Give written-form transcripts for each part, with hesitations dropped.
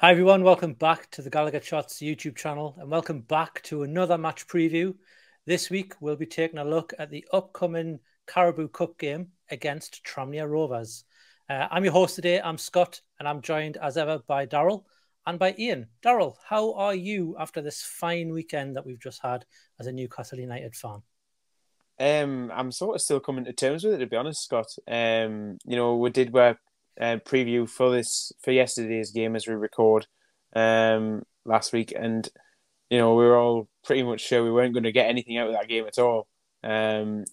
Hi everyone, welcome back to the Gallowgateshots YouTube channel and welcome back to another match preview. This week we'll be taking a look at the upcoming Carabao Cup game against Tranmere Rovers. I'm your host today, I'm Scott, and I'm joined as ever by Daryl and by Iain. Daryl, how are you after this fine weekend that we've just had as a Newcastle United fan? I'm sort of still coming to terms with it, to be honest, Scott. We did preview for yesterday's game as we record last week, and we were all pretty much sure we weren't going to get anything out of that game at all. And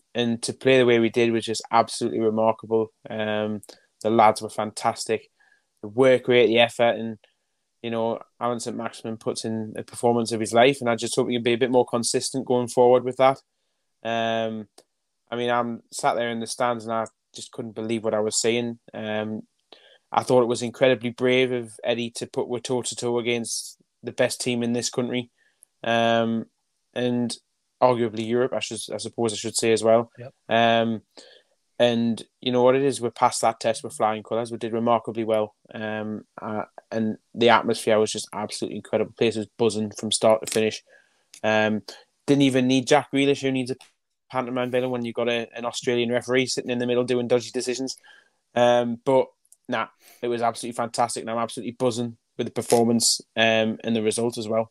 to play the way we did was just absolutely remarkable. The lads were fantastic. The work rate, the effort, and Alan St. Maximin puts in a performance of his life, and I just hope he can be a bit more consistent going forward with that. I'm sat there in the stands and I just couldn't believe what I was seeing. I thought it was incredibly brave of Eddie to put we're toe-to-toe against the best team in this country, and arguably Europe, I suppose I should say as well. Yep. And you know what it is, we're past that test with flying colours. We did remarkably well. And the atmosphere was just absolutely incredible. The place was buzzing from start to finish. Didn't even need Jack Grealish, who needs a pantomime villain when you've got an Australian referee sitting in the middle doing dodgy decisions. But it was absolutely fantastic, and I'm absolutely buzzing with the performance and the result as well.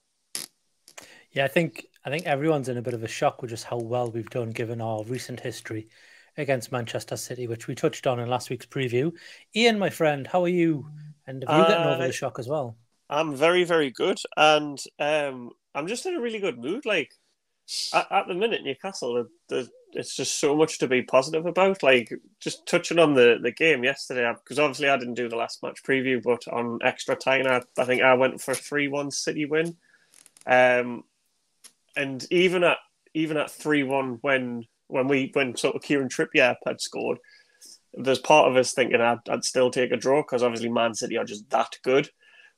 Yeah, I think everyone's in a bit of a shock with just how well we've done given our recent history against Manchester City, which we touched on in last week's preview. Iain, my friend, how are you? And have you gotten over the shock as well? I'm very, very good, and I'm just in a really good mood. Like at the minute, Newcastle, it's just so much to be positive about. Like just touching on the game yesterday, because obviously I didn't do the last match preview, but on extra time, I think I went for 3-1 City win. And even at 3-1 when sort of Kieran Trippier had scored, there's part of us thinking I'd still take a draw because obviously Man City are just that good.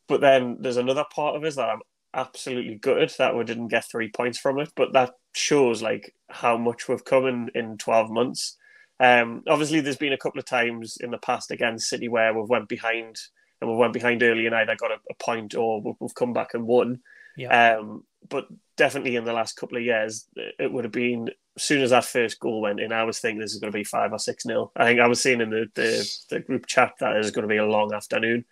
But then there's another part of us that I'm absolutely gutted that we didn't get 3 points from it. But that shows like how much we've come in 12 months. Obviously, there's been a couple of times in the past against City where we went behind early and either got a point or we've come back and won. Yeah. But definitely in the last couple of years, it would have been, as soon as that first goal went in, I was thinking this is going to be 5 or 6-0. I think I was saying in the group chat that it was going to be a long afternoon.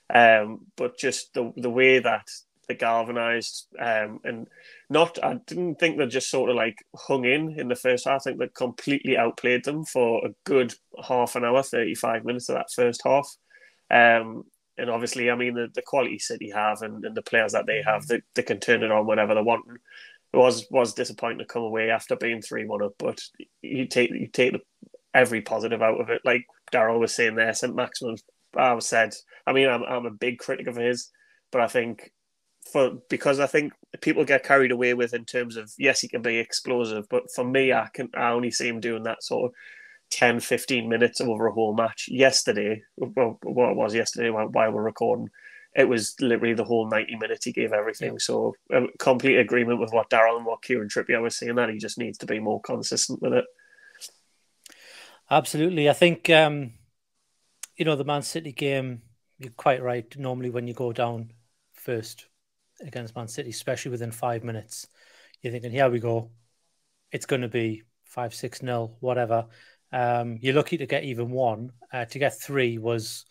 But just the way that they galvanised, and I didn't think they just sort of like hung in the first half. I think they completely outplayed them for a good half an hour, 35 minutes of that first half. And obviously, I mean, the quality City have and the players that they have, they can turn it on whenever they want. It was disappointing to come away after being 3-1 up, but you take every positive out of it. Like Daryl was saying there, St. Maximin, I'm a big critic of his, but I think because I think people get carried away with in terms of, yes, he can be explosive, but for me, I only see him doing that sort of 10, 15 minutes over a whole match. Yesterday, well, what it was yesterday while we're recording, it was literally the whole 90 minutes he gave everything. Yeah. So complete agreement with what Daryl and what Kieran Trippier was saying, that he just needs to be more consistent with it. Absolutely. I think, the Man City game, you're quite right. Normally when you go down first against Man City, especially within 5 minutes, you're thinking, here we go. It's going to be 5-6-0, whatever. You're lucky to get even one. To get 3 was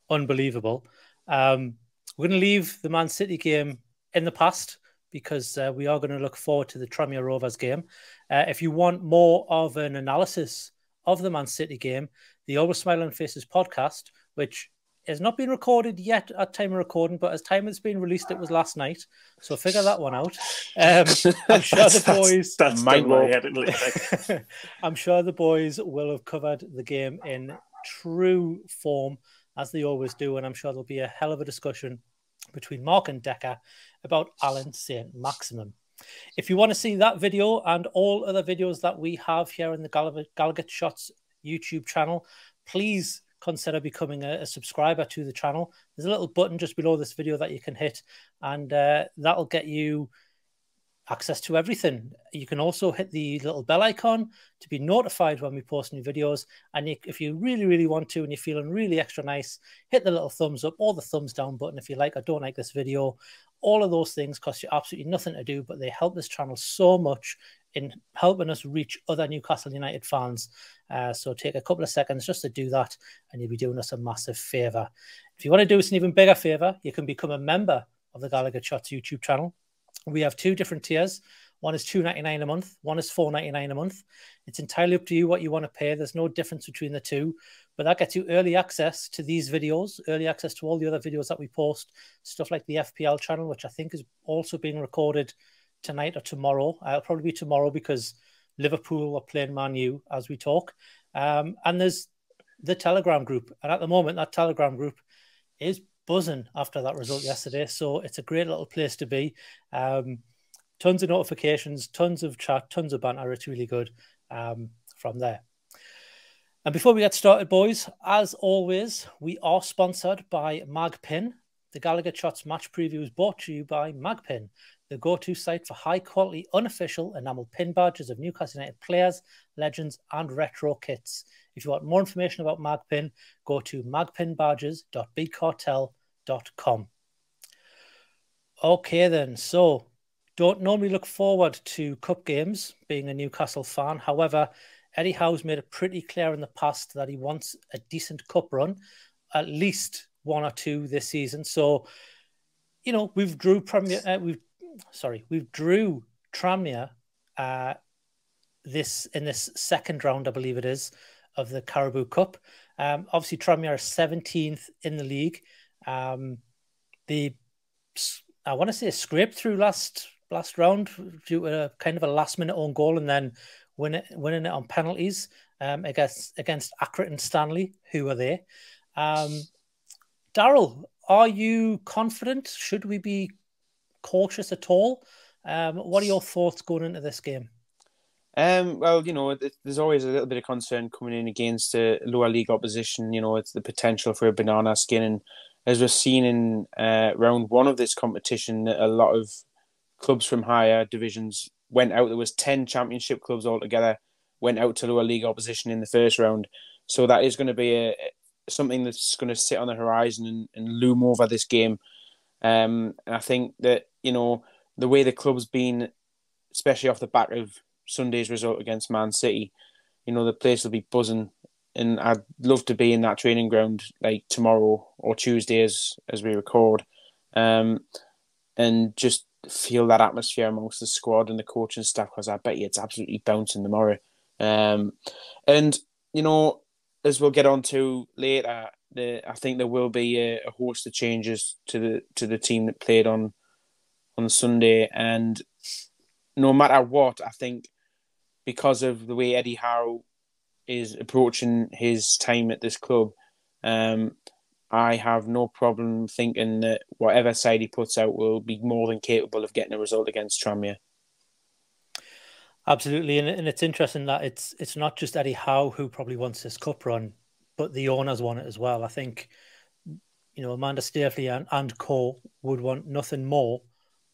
unbelievable. We're going to leave the Man City game in the past because we are going to look forward to the Tranmere Rovers game. If you want more of an analysis of the Man City game, the Always Smiling Faces podcast, which has not been recorded yet at time of recording, but as time it's been released, it was last night. So figure that one out. I'm sure the boys... That's my head. I'm sure the boys will have covered the game in true form, as they always do, and I'm sure there'll be a hell of a discussion between Mark and Decker about Alan St. Maximin. If you want to see that video and all other videos that we have here in the Gallowgateshots YouTube channel, please consider becoming a subscriber to the channel. There's a little button just below this video that you can hit, and that'll get you access to everything. You can also hit the little bell icon to be notified when we post new videos. And if you really, really want to and you're feeling really extra nice, hit the little thumbs up or the thumbs down button if you like or don't like this video. All of those things cost you absolutely nothing to do, but they help this channel so much in helping us reach other Newcastle United fans. So take a couple of seconds just to do that, and you'll be doing us a massive favour. If you want to do us an even bigger favour, you can become a member of the Gallowgateshots YouTube channel. We have 2 different tiers. One is $2.99 a month. One is $4.99 a month. It's entirely up to you what you want to pay. There's no difference between the two, but that gets you early access to these videos, early access to all the other videos that we post, stuff like the FPL channel, which I think is also being recorded tonight or tomorrow. It'll probably be tomorrow because Liverpool are playing Man U as we talk. And there's the Telegram group. And at the moment, that Telegram group is buzzing after that result yesterday. So it's a great little place to be. Tons of notifications, tons of chat, tons of banter. It's really good from there. And before we get started, boys, as always, we are sponsored by Magpin. The Gallowgateshots match preview is brought to you by Magpin, the go-to site for high-quality, unofficial enamel pin badges of Newcastle United players, legends, and retro kits. If you want more information about Magpin, go to magpinbadges.bigcartel.com. Okay, then. So, don't normally look forward to cup games, being a Newcastle fan. However, Eddie Howe's made it pretty clear in the past that he wants a decent cup run, at least 1 or 2 this season. So, you know, we've drew Tranmere this second round, I believe it is, of the Carabao Cup. Obviously, Tranmere are 17th in the league. I want to say scraped through last round due to a kind of a last-minute own goal and then winning it on penalties against Accrington and Stanley, who are there. Daryl, are you confident? Should we be cautious at all? What are your thoughts going into this game? Well, you know, there's always a little bit of concern coming in against a lower league opposition. You know, it's the potential for a banana skin. And as we've seen in round 1 of this competition, a lot of clubs from higher divisions went out. There was 10 championship clubs altogether, went out to lower league opposition in the first round. So that is going to be something that's going to sit on the horizon and loom over this game. And I think that, you know, the way the club's been, especially off the back of Sunday's result against Man City, you know, the place will be buzzing. And I'd love to be in that training ground like tomorrow or Tuesday as we record. And just feel that atmosphere amongst the squad and the coaching staff, because I bet you it's absolutely bouncing tomorrow. And, you know, as we'll get on to later, I think there will be a host of changes to the team that played on Sunday. And no matter what, I think because of the way Eddie Howe is approaching his time at this club, I have no problem thinking that whatever side he puts out will be more than capable of getting a result against Tranmere. Absolutely, and it's interesting that it's not just Eddie Howe who probably wants this cup run, but the owners want it as well. I think, you know, Amanda Staveley and co would want nothing more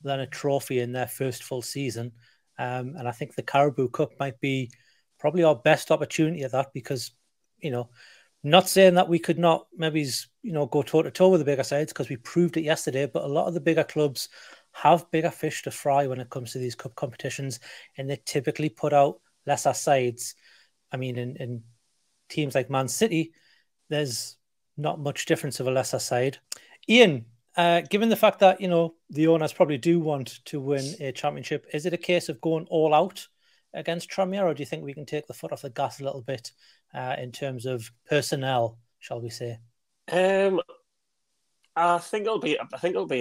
than a trophy in their first full season. And I think the Carabao Cup might be probably our best opportunity at that, because, you know, not saying that we could not maybe, you know, go toe-to-toe with the bigger sides, because we proved it yesterday, but a lot of the bigger clubs have bigger fish to fry when it comes to these cup competitions, and they typically put out lesser sides. I mean, in teams like Man City, there's not much difference of a lesser side. Iain, given the fact that, you know, the owners probably do want to win a championship, is it a case of going all out against Tranmere, or do you think we can take the foot off the gas a little bit in terms of personnel, shall we say? I think it'll be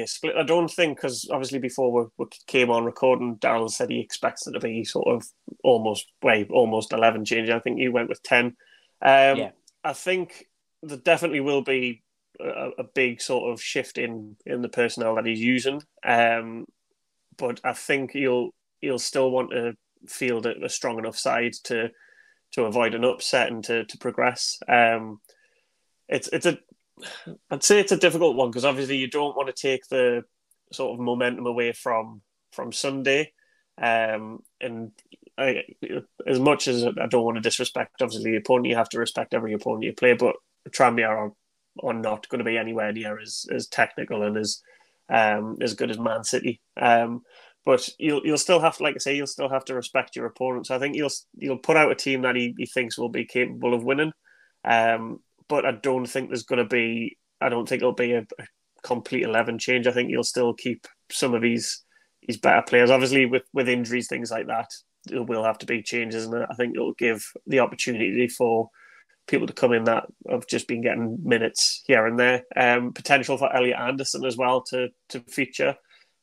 a split. I don't think, because obviously before we came on recording, Daryl said he expects it to be sort of almost 11 changes. I think he went with 10. Yeah. I think there definitely will be a big sort of shift in the personnel that he's using. But I think he'll still want to field a strong enough side to avoid an upset and to progress. I'd say it's a difficult one, because obviously you don't want to take the sort of momentum away from Sunday. And as much as I don't want to disrespect, obviously, the opponent, you have to respect every opponent you play, but Tranmere are not going to be anywhere near as technical and as good as Man City. But you'll still have to, like I say, you'll still have to respect your opponents. I think you'll put out a team that he thinks will be capable of winning. But I don't think it'll be a complete 11 change. I think you'll still keep some of his better players. Obviously, with injuries, things like that, there will have to be changes, and I think it'll give the opportunity for people to come in that have just been getting minutes here and there. Potential for Elliot Anderson as well to feature.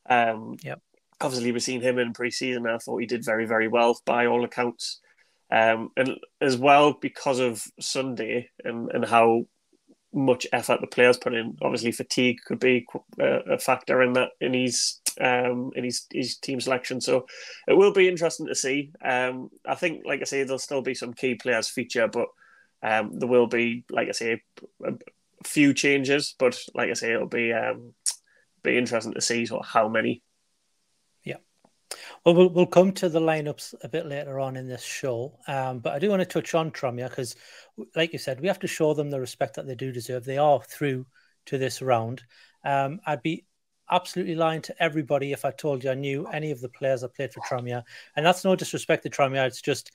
Obviously, we've seen him in pre-season. I thought he did very, very well by all accounts. And as well, because of Sunday and how much effort the players put in, obviously fatigue could be a factor in that in his team selection. So it will be interesting to see. I think, like I say, there'll still be some key players feature, but there will be, like I say, a few changes. But like I say, it'll be interesting to see sort of how many. Well, we'll come to the lineups a bit later on in this show, but I do want to touch on Tranmere because, like you said, we have to show them the respect that they do deserve. They are through to this round. I'd be absolutely lying to everybody if I told you I knew any of the players that played for Tranmere, and that's no disrespect to Tranmere. It's just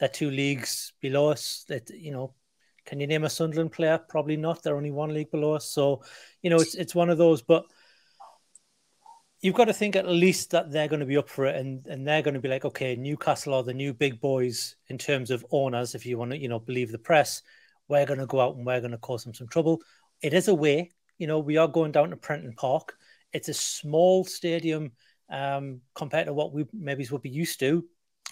they're 2 leagues below us. That, can you name a Sunderland player? Probably not. They're only 1 league below us, so it's one of those, but. You've got to think at least that they're going to be up for it and they're going to be like, okay, Newcastle are the new big boys in terms of owners, if you want to, believe the press. We're going to go out and we're going to cause them some trouble. It is away. We are going down to Prenton Park. It's a small stadium compared to what we maybe would be used to.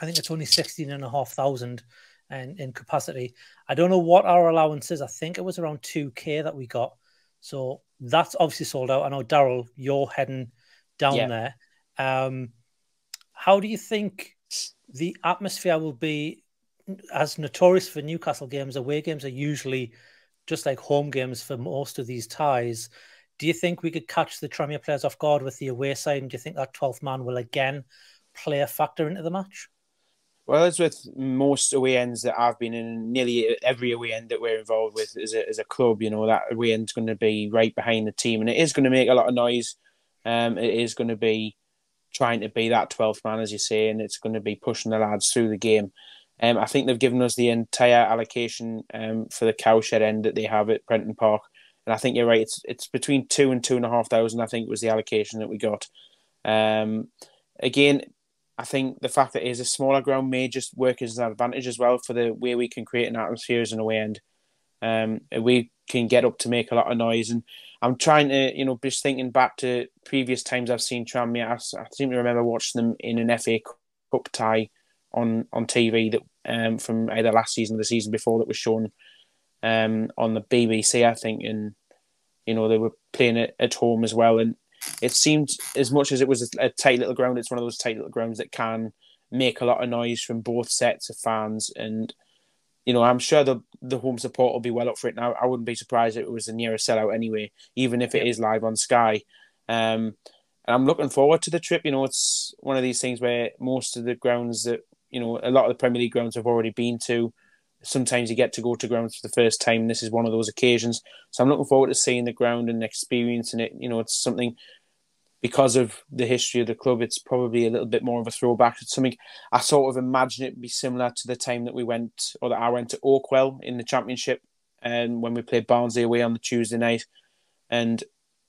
I think it's only 16,500 in capacity. I don't know what our allowance is. I think it was around 2K that we got. So that's obviously sold out. I know, Daryl, you're heading down there. How do you think the atmosphere will be? As notorious for Newcastle games, away games are usually just like home games for most of these ties. Do you think we could catch the Tranmere players off guard with the away side? And do you think that 12th man will again play a factor into the match? Well, as with most away ends that I've been in, nearly every away end that we're involved with as a club, that away end's going to be right behind the team, and it is going to make a lot of noise. It is going to be trying to be that 12th man, as you say, and it's going to be pushing the lads through the game. I think they've given us the entire allocation for the cowshed end that they have at Prenton Park, and I think you're right. It's between 2,000 and 2,500. I think was the allocation that we got. Again, I think the fact that it is a smaller ground may just work as an advantage as well for the way we can create an atmosphere as an away end. We can get up to make a lot of noise, and I'm trying to, just thinking back to previous times I've seen Tranmere. I seem to remember watching them in an FA Cup tie on TV that from either last season or the season before that was shown on the BBC, I think, and they were playing it at home as well. And it seemed, as much as it was a tight little ground, it's one of those tight little grounds that can make a lot of noise from both sets of fans. And I'm sure the home support will be well up for it now. I wouldn't be surprised if it was a near a sellout anyway, even if it is live on Sky. And I'm looking forward to the trip. It's one of these things where most of the grounds that, a lot of the Premier League grounds I've already been to. Sometimes you get to go to grounds for the first time. This is one of those occasions. So I'm looking forward to seeing the ground and experiencing it. It's something, because of the history of the club, it's probably a little bit more of a throwback. It's something I sort of imagine it would be similar to the time that I went to Oakwell in the Championship, and when we played Barnsley away on the Tuesday night. And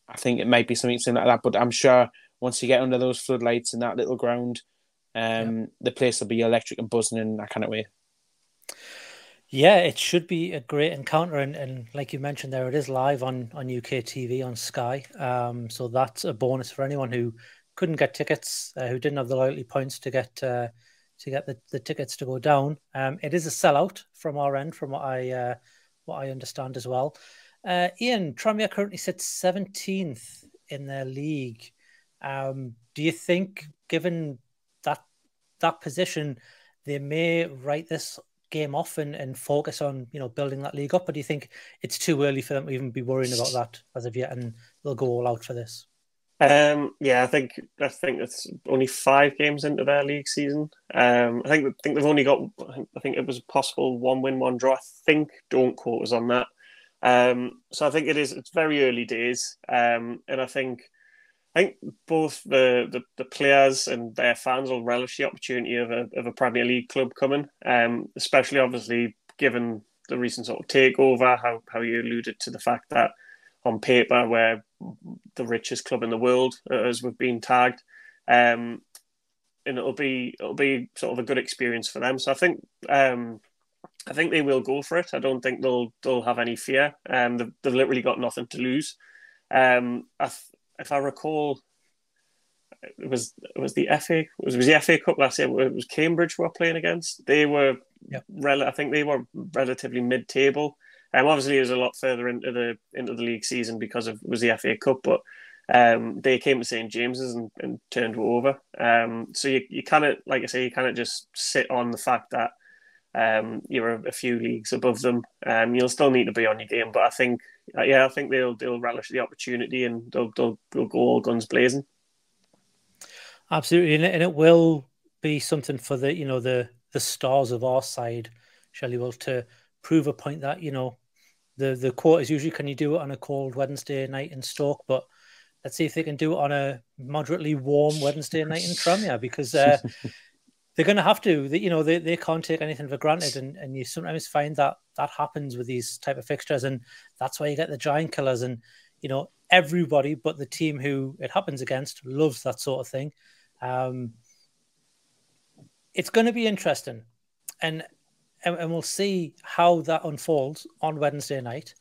I think it might be something similar to that. But I'm sure once you get under those floodlights in that little ground, the place will be electric and buzzing, and I cannot wait. Yeah, it should be a great encounter, and like you mentioned there, it is live on UK TV on Sky. So that's a bonus for anyone who couldn't get tickets, who didn't have the loyalty points to get the tickets to go down. It is a sellout from our end, from what I understand as well. Iain, Tranmere currently sits 17th in their league. Do you think, given that position, they may write this game off and focus on building that league up, or do you think it's too early for them to even be worrying about that as of yet, and they'll go all out for this? Yeah, I think it's only 5 games into their league season. I think they've only got. I think it was a possible 1 win, 1 draw. I think. Don't quote us on that. So I think it's very early days, and I think both the players and their fans will relish the opportunity of a Premier League club coming, especially obviously given the recent sort of takeover. How you alluded to the fact that on paper we're the richest club in the world, as we've been tagged, and it'll be sort of a good experience for them. So I think they will go for it. I don't think they'll have any fear. They've literally got nothing to lose. If I recall, it was the FA. It was the FA Cup last year. It was Cambridge we were playing against. They were, I think they were relatively mid-table. Obviously, it was a lot further into the league season because it was the FA Cup, but they came to St James's and turned it over. So you kind of, like I say, you kind of just sit on the fact that you're a few leagues above them. You'll still need to be on your game, but I think they'll relish the opportunity and they'll go all guns blazing. Absolutely, and it will be something for the stars of our side, Shelley, will to prove a point that the quote is usually, can you do it on a cold Wednesday night in Stoke? But let's see if they can do it on a moderately warm Wednesday night in Tranmere, because they're going to have to. They can't take anything for granted, and you sometimes find that happens with these type of fixtures, and that's why you get the giant killers. And everybody but the team who it happens against loves that sort of thing. It's going to be interesting, and we'll see how that unfolds on Wednesday night.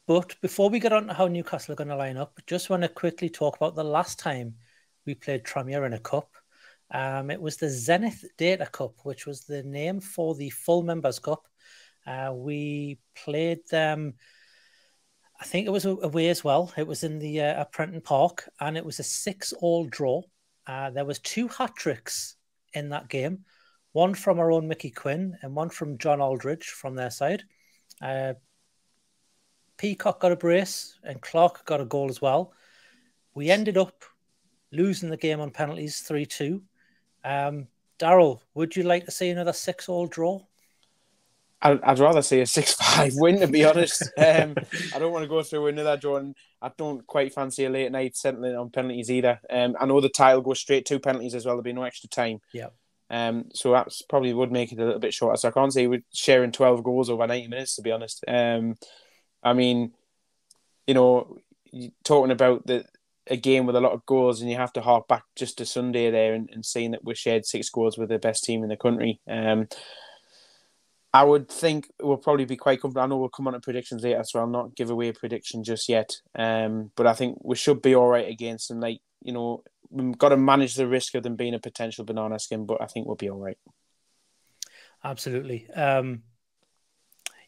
But before we get on to how Newcastle are going to line up, just want to quickly talk about the last time we played Tranmere in a cup. It was the Zenith Data Cup, which was the name for the full Members Cup. We played them, I think it was away as well. It was in the at Prenton Park, and it was a 6-all draw. There was 2 hat-tricks in that game, one from our own Mickey Quinn and one from John Aldridge from their side. Peacock got a brace and Clark got a goal as well. We ended up losing the game on penalties 3-2. Daryl, would you like to see another 6-all draw? I'd rather see a 6-5 win, to be honest. I don't want to go through another draw, and I don't quite fancy a late night settling on penalties either. I know the tie will go straight to penalties as well. There'll be no extra time. Yeah. So that probably would make it a little bit shorter. So I can't say we're sharing 12 goals over 90 minutes, to be honest. I mean, talking about a game with a lot of goals, and you have to hark back just to Sunday there and seeing that we shared 6 goals with the best team in the country. I would think we'll probably be quite comfortable. I know we'll come on to predictions later, so I'll not give away a prediction just yet. But I think we should be all right against them. We've got to manage the risk of them being a potential banana skin, but I think we'll be all right. Absolutely.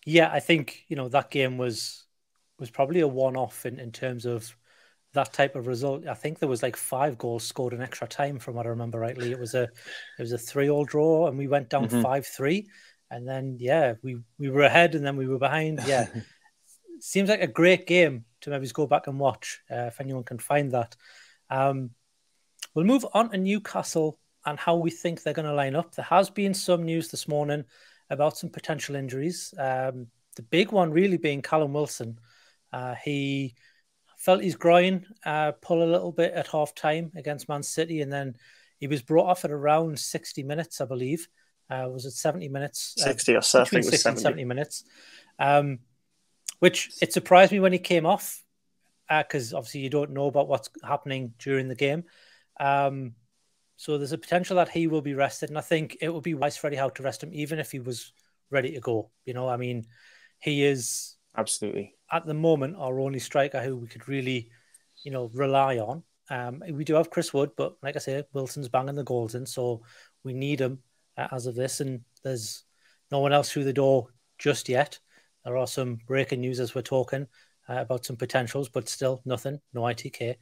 Yeah, I think that game was probably a one-off in terms of that type of result. I think there was 5 goals scored in extra time, from what I remember rightly. It was a 3-all draw, and we went down 5-3. And then, we were ahead and then we were behind. Yeah. Seems like a great game to maybe go back and watch if anyone can find that. We'll move on to Newcastle and how we think they're going to line up. There has been some news this morning about some potential injuries. The big one really being Callum Wilson. He felt his groin pull a little bit at half-time against Man City, and then he was brought off at around 60 minutes, I believe. Was it 70 minutes? 60 or so, I think it was 70 minutes. Which it surprised me when he came off, because obviously you don't know about what's happening during the game. So there's a potential that he will be rested, and I think it would be wise for Eddie Howe to rest him, even if he was ready to go. He is absolutely at the moment our only striker who we could really, rely on. We do have Chris Wood, but like I say, Wilson's banging the goals in, so we need him as of this, and there's no one else through the door just yet. There are some breaking news as we're talking about some potentials, but still nothing, no ITK.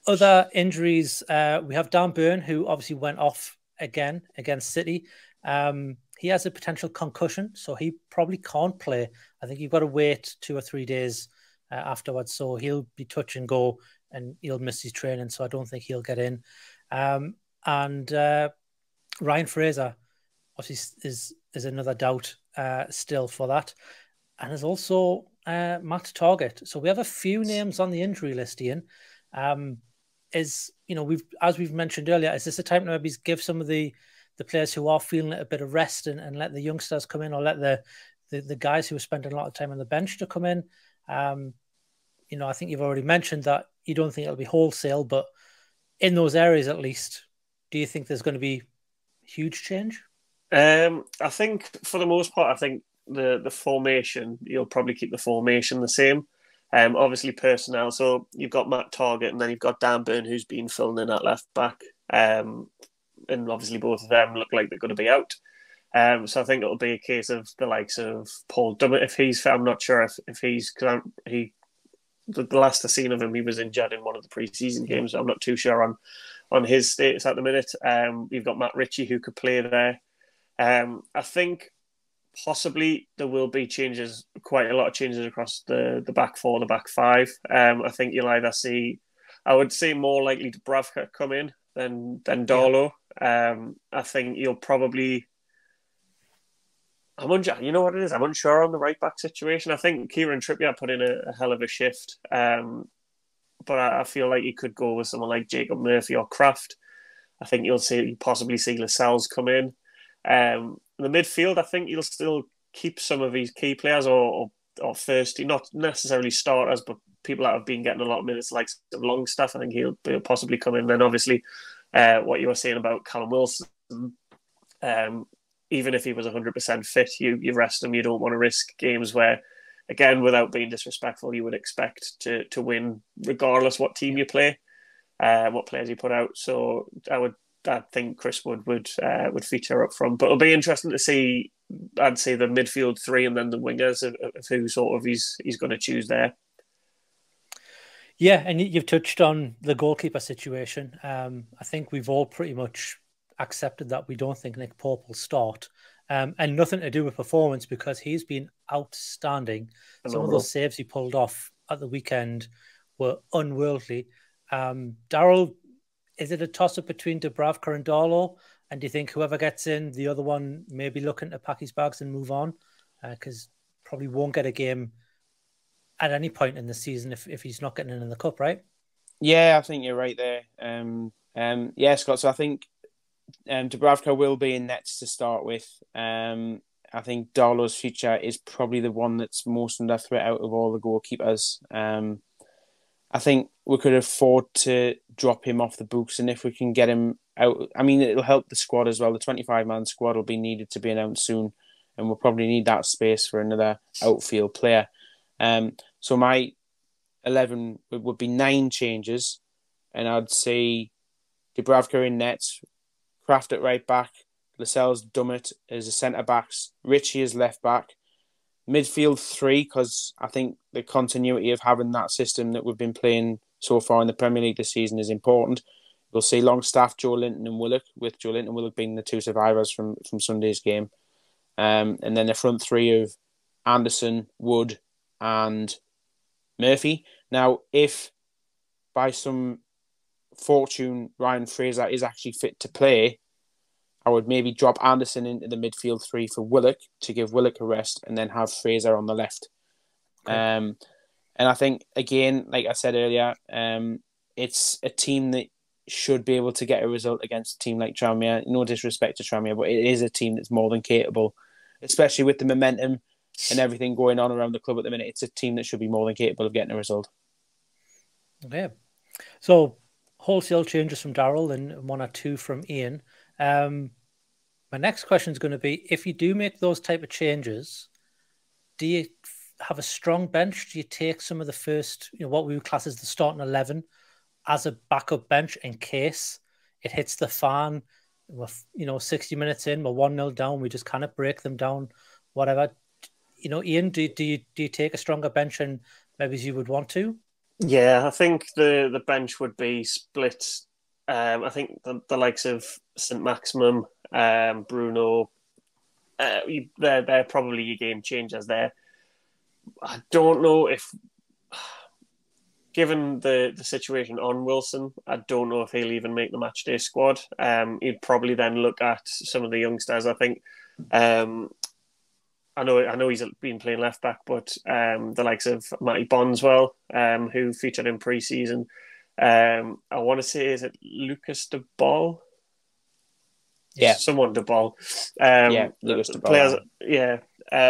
Other injuries, we have Dan Burn, who obviously went off again against City. He has a potential concussion, so he probably can't play. I think you've got to wait 2 or 3 days afterwards, so he'll be touch and go and he'll miss his training, so I don't think he'll get in. And Ryan Fraser obviously is another doubt still for that. And there's also Matt Targett. So we have a few names on the injury list, Iain. We've mentioned earlier, is this a time to maybe give some of the players who are feeling a bit of rest and let the youngsters come in, or let the guys who are spending a lot of time on the bench to come in? I think you've already mentioned that you don't think it'll be wholesale, but in those areas at least, do you think there's going to be huge change? I think for the most part, I think the formation, you'll probably keep the formation the same. Obviously personnel. So you've got Matt Targett, and then you've got Dan Burn, who's been filling in at left back. And obviously both of them look like they're going to be out. So I think it'll be a case of the likes of Paul Dummett, if he's fit. I'm not sure if he's, because the last I've seen of him, he was injured in one of the pre-season games. So I'm not too sure on his status at the minute. You've got Matt Ritchie, who could play there. I think possibly there will be changes, quite a lot of changes across the back four, the back five. I think you'll either see, I would say more likely Dubravka come in than Darlow. I think you'll probably, you know what it is? I'm unsure on the right back situation. I think Kieran Trippier put in a hell of a shift, but I feel like he could go with someone like Jacob Murphy or Kraft. I think you'll possibly see Lascelles come in. In the midfield, I think you'll still keep some of these key players or first, not necessarily starters, but people that have been getting a lot of minutes, like Longstaff. I think he'll possibly come in. Then obviously, what you were saying about Callum Wilson, even if he was 100% fit, you rest him. You don't want to risk games where, again, without being disrespectful, you would expect to win regardless what team you play, what players you put out. So I think Chris would feature up front, but it'll be interesting to see. I'd say the midfield three and then the wingers of who sort of he's going to choose there. Yeah, and you've touched on the goalkeeper situation. I think we've all pretty much accepted that we don't think Nick Pope will start, and nothing to do with performance, because he's been outstanding. Some of those saves he pulled off at the weekend were unworldly. Daryl, is it a toss-up between Dubravka and Darlow? And do you think whoever gets in, the other one may be looking to pack his bags and move on? Because probably won't get a game at any point in the season if he's not getting in the cup, right? Yeah, I think you're right there. Yeah, Scott. So I think Dubravka will be in nets to start with. I think Darlow's future is probably the one that's most under threat out of all the goalkeepers. I think we could afford to drop him off the books, and if we can get him out, I mean, it'll help the squad as well. The 25-man squad will be needed to be announced soon, and we'll probably need that space for another outfield player. So my 11 would be 9 changes, and I'd say Dubravka in nets, Kraft at right back, Lascelles, Dummett as the centre-backs, Ritchie as left-back, midfield 3, because I think the continuity of having that system that we've been playing so far in the Premier League this season is important. We'll see Longstaff, Joe Linton and Willock, with Joe Linton and Willock being the 2 survivors from Sunday's game. And then the front 3 of Anderson, Wood and Murphy. Now, if by some fortune Ryan Fraser is actually fit to play, I would maybe drop Anderson into the midfield 3 for Willock to give Willock a rest, and then have Fraser on the left. Okay. And I think, again, like I said earlier, it's a team that should be able to get a result against a team like Tranmere. No disrespect to Tranmere, but it is a team that's more than capable, especially with the momentum and everything going on around the club at the minute. It's a team that should be more than capable of getting a result. Okay. So, wholesale changes from Daryl and 1 or 2 from Iain. My next question is going to be, if you do make those type of changes, do you have a strong bench? Do you take some of the first, what we would class as the starting 11 as a backup bench in case it hits the fan? We're, 60 minutes in, we're 1-0 down, we just kind of break them down, whatever. Iain, do you take a stronger bench and maybe as you would want to? Yeah, I think the bench would be split. I think the likes of St. Maximum, Bruno, they're probably your game changers there. I don't know if given the situation on Wilson, I don't know if he'll even make the matchday squad. He'd probably then look at some of the youngsters. I think I know he's been playing left back, but the likes of Matty Bondswell, who featured in pre-season. I want to say, is it Lucas de Ball? Yeah, someone de Ball. Lucas de Ball.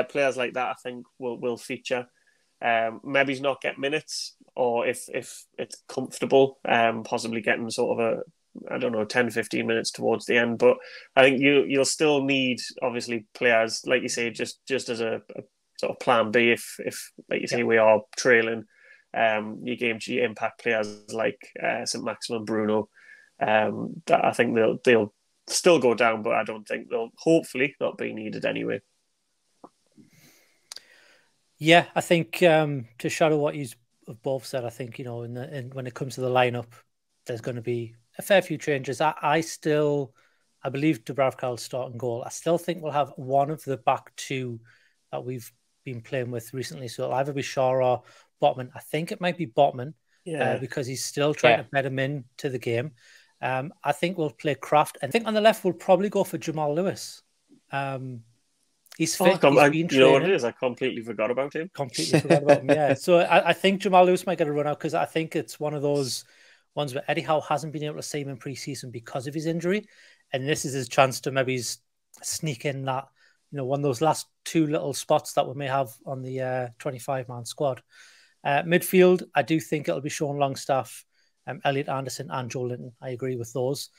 Players like that, I think will feature. Maybe he's not get minutes, or if it's comfortable, possibly getting sort of a 10-15 minutes towards the end. But I think you'll still need, obviously, players like you say, just as a sort of plan B if like you say we are trailing. Your game G impact players like St. Maximin, Bruno. That I think they'll still go down, but I don't think they'll hopefully not be needed anyway. Yeah, I think to shadow what you've both said, I think, when it comes to the lineup, there's going to be a fair few changes. I believe Dubravka will start in goal. I still think we'll have one of the back two that we've been playing with recently. So it'll either be Shaw or Botman. I think it might be Botman because he's still trying to bed him in to the game. I think we'll play Kraft. I think on the left, we'll probably go for Jamal Lewis. He's fit. He's been training. You know what it is? I completely forgot about him. Yeah. So I think Jamal Lewis might get a run out because I think it's one of those ones where Eddie Howe hasn't been able to see him in pre-season because of his injury. And this is his chance to maybe sneak in that, one of those last two little spots that we may have on the 25-man squad. Midfield, I do think it'll be Sean Longstaff, Elliot Anderson and Joe Linton. I agree with those.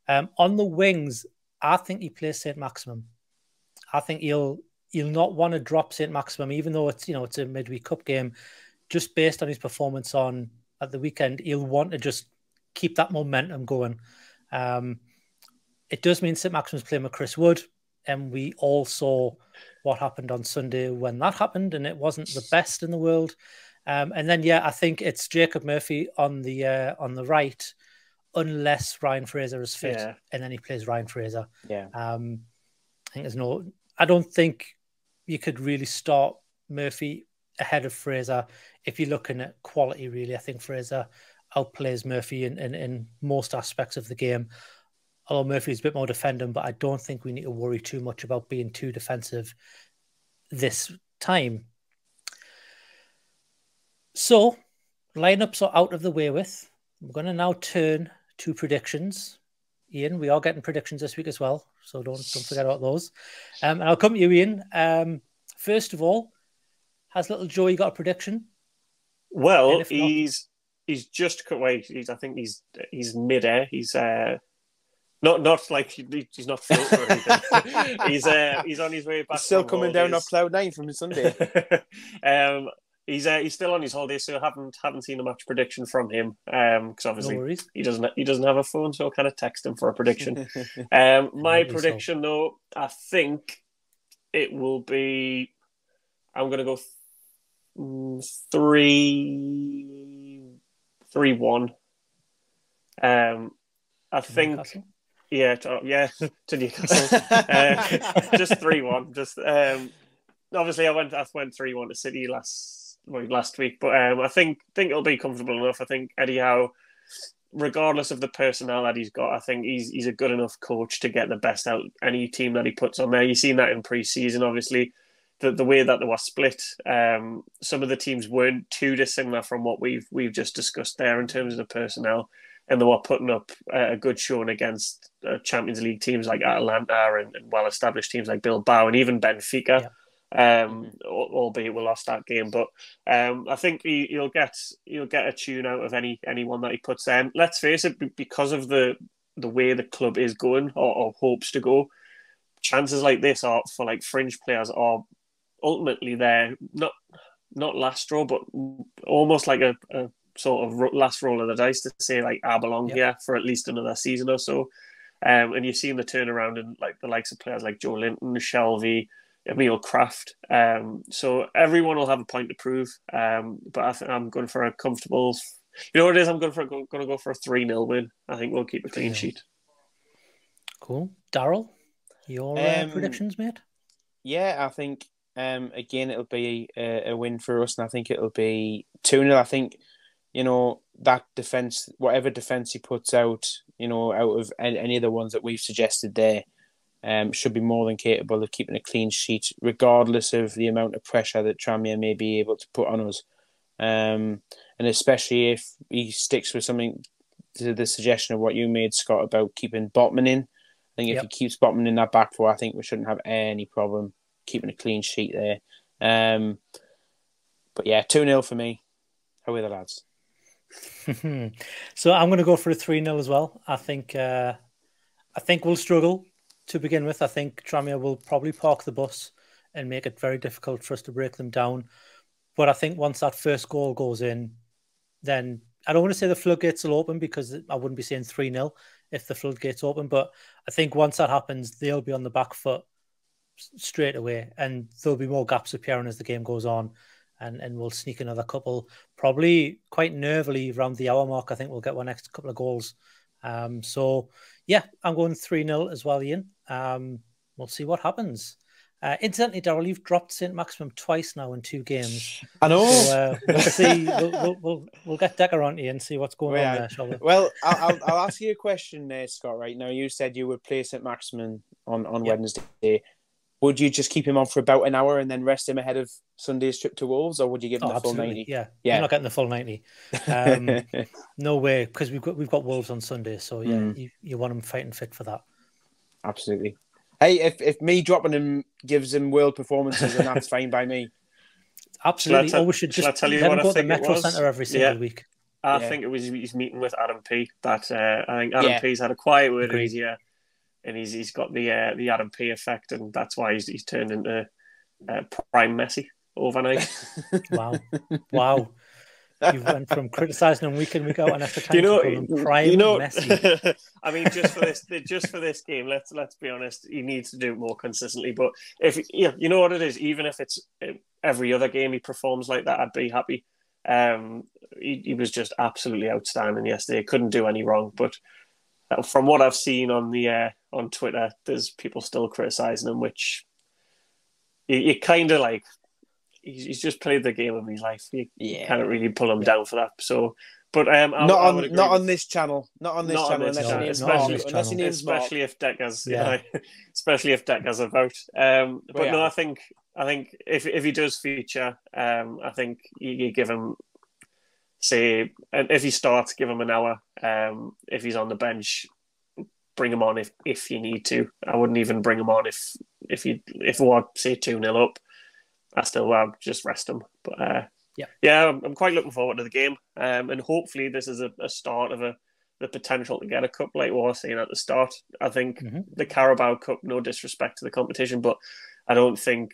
On the wings, I think he plays St. Maximin. I think he'll not want to drop St. Maximin, even though it's a midweek cup game. Just based on his performance at the weekend, he'll want to just keep that momentum going. It does mean St. Maximin's playing with Chris Wood, and we all saw what happened on Sunday when that happened, and it wasn't the best in the world. And then I think it's Jacob Murphy on the right, unless Ryan Fraser is fit, and then he plays Ryan Fraser. I don't think you could really start Murphy ahead of Fraser if you're looking at quality, really. I think Fraser outplays Murphy in most aspects of the game. Although Murphy's a bit more defending, but I don't think we need to worry too much about being too defensive this time. So, lineups are out of the way with. We're going to now turn to predictions. Iain, we are getting predictions this week as well, so don't forget about those. And I'll come to you, Iain. First of all, has little Joey got a prediction? Well, he's just wait. I think he's mid-air. He's not like he's not floating or anything. He's on his way back. He's still coming down off cloud 9 from his Sunday. He's still on his holiday, so I haven't seen a match prediction from him. Because obviously he doesn't have a phone, so I'll kind of text him for a prediction. My prediction, though, I think it will be. I'm going to go 3-1. I think. Newcastle? Yeah, to Newcastle. Just 3-1. Just obviously, I went 3-1 to City last week, but I think it'll be comfortable enough. I think Eddie Howe, regardless of the personnel that he's got, I think he's a good enough coach to get the best out of any team that he puts on there. You've seen that in pre-season, obviously. The way that they were split, some of the teams weren't too dissimilar from what we've just discussed there in terms of the personnel, and they were putting up a good showing against Champions League teams like Atalanta and well-established teams like Bilbao and even Benfica. Albeit we lost that game, but I think he'll get a tune out of anyone that he puts in. Let's face it, because of the way the club is going or hopes to go, chances like this are for like fringe players are ultimately they're not last straw, but almost like a sort of last roll of the dice to say like I belong here for at least another season or so. And you've seen the turnaround in like the likes of players like Joe Linton, Shelvey, Emil Kraft. So everyone will have a point to prove. But I think I'm going for a comfortable. You know what it is? I'm going to go for a 3-0 win. I think we'll keep a clean sheet. Cool, Daryl, your predictions, mate? Yeah, I think again it'll be a win for us, and I think it'll be 2-0. I think that defence, whatever defence he puts out, out of any of the ones that we've suggested there, should be more than capable of keeping a clean sheet, regardless of the amount of pressure that Tranmere may be able to put on us. And especially if he sticks with something to the suggestion of what you made, Scott, about keeping Botman in. I think if he keeps Botman in that back four, I think we shouldn't have any problem keeping a clean sheet there. But yeah, 2-0 for me. How are the lads? So I'm going to go for a 3-0 as well. I think we'll struggle to begin with. I think Tranmere will probably park the bus and make it very difficult for us to break them down. But I think once that first goal goes in, then I don't want to say the floodgates will open, because I wouldn't be saying 3-0 if the floodgates open. But I think once that happens, they'll be on the back foot straight away, and there'll be more gaps appearing as the game goes on. And we'll sneak another couple, probably quite nervily around the hour mark. I think we'll get one next couple of goals. So, yeah, I'm going 3-0 as well, Iain. We'll see what happens. Incidentally, Daryl, you've dropped St. Maximum twice now in 2 games. I know. So we'll see. We'll get Decker on to you and see what's going on there, shall we? Well, I'll ask you a question there, Scott. Right now, you said you would play St. Maximum on Wednesday. Would you just keep him on for about an hour and then rest him ahead of Sunday's trip to Wolves, or would you give him the full 90? Yeah. You're not getting the full 90. No way, because we've got Wolves on Sunday, so yeah, you want him fighting fit for that. Absolutely. Hey, if me dropping him gives him world performances, then that's fine by me. Absolutely. Or we should just let him go to the Metro Centre every single week. I think it was his meeting with Adam P. That I think Adam P's had a quiet word in his ear. And he's got the Adam P effect, and that's why he's turned into prime Messi overnight. Wow! You went from criticising him week in week out on extra time to prime Messi. I mean, just for this game, let's be honest, he needs to do it more consistently. But if you know what it is, even if it's every other game he performs like that, I'd be happy. He was just absolutely outstanding yesterday. Couldn't do any wrong, but. From what I've seen on Twitter, there's people still criticising him, which you kind of like. He's just played the game of his life. You can't really pull him down for that. So, but not on this channel, especially if Decker's especially if Decker's about. But no, I think if he does feature, I think you give him. Say, if he starts, give him an hour. If he's on the bench, bring him on if you need to. I wouldn't even bring him on if we were, say, 2-0 up. I still would just rest him. But I'm quite looking forward to the game. And hopefully this is a start of the potential to get a cup, like we were saying at the start. I think the Carabao Cup, no disrespect to the competition, but I don't even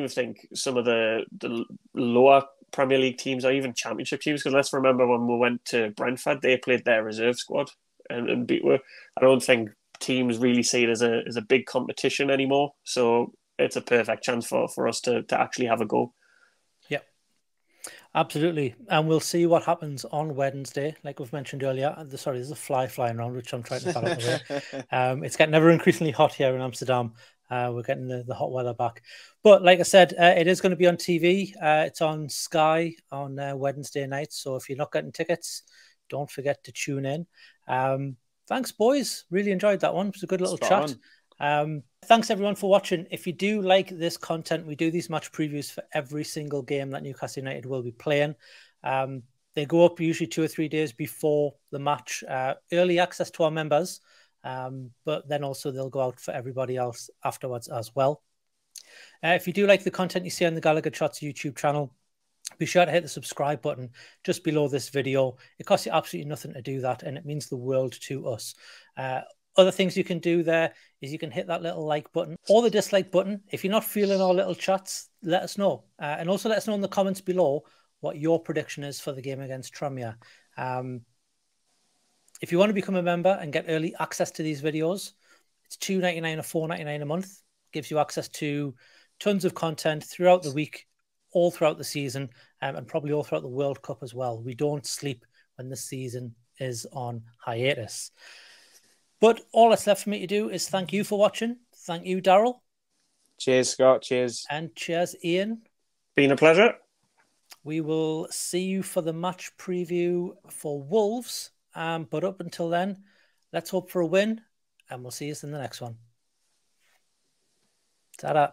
think some of the lower Premier League teams or even Championship teams, because let's remember when we went to Brentford, they played their reserve squad and beat us. I don't think teams really see it as a big competition anymore. So it's a perfect chance for us to actually have a go. Yeah, absolutely. And we'll see what happens on Wednesday. Like we've mentioned earlier, there's a fly flying around, which I'm trying to bat out of the way. It's getting ever increasingly hot here in Amsterdam. We're getting the hot weather back. But like I said, it is going to be on TV. It's on Sky on Wednesday night. So if you're not getting tickets, don't forget to tune in. Thanks, boys. Really enjoyed that one. It was a good little chat. Thanks, everyone, for watching. If you do like this content, we do these match previews for every single game that Newcastle United will be playing. They go up usually 2 or 3 days before the match. Early access to our members. But then also they'll go out for everybody else afterwards as well. If you do like the content you see on the Gallowgateshots YouTube channel, be sure to hit the subscribe button just below this video. It costs you absolutely nothing to do that, and it means the world to us. Other things you can do there is you can hit that little like button or the dislike button. If you're not feeling our little chats, let us know. And also let us know in the comments below what your prediction is for the game against Tranmere. If you want to become a member and get early access to these videos, it's $2.99 or $4.99 a month. Gives you access to tons of content throughout the week, all throughout the season, and probably all throughout the World Cup as well. We don't sleep when the season is on hiatus. But all that's left for me to do is thank you for watching. Thank you, Daryl. Cheers, Scott. Cheers. And cheers, Iain. Been a pleasure. We will see you for the match preview for Wolves. But up until then, let's hope for a win, and we'll see you in the next one. Ta-da.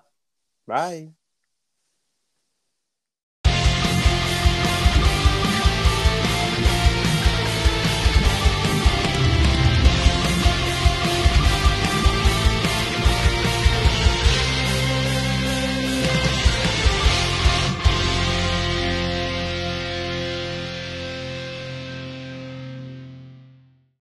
Bye.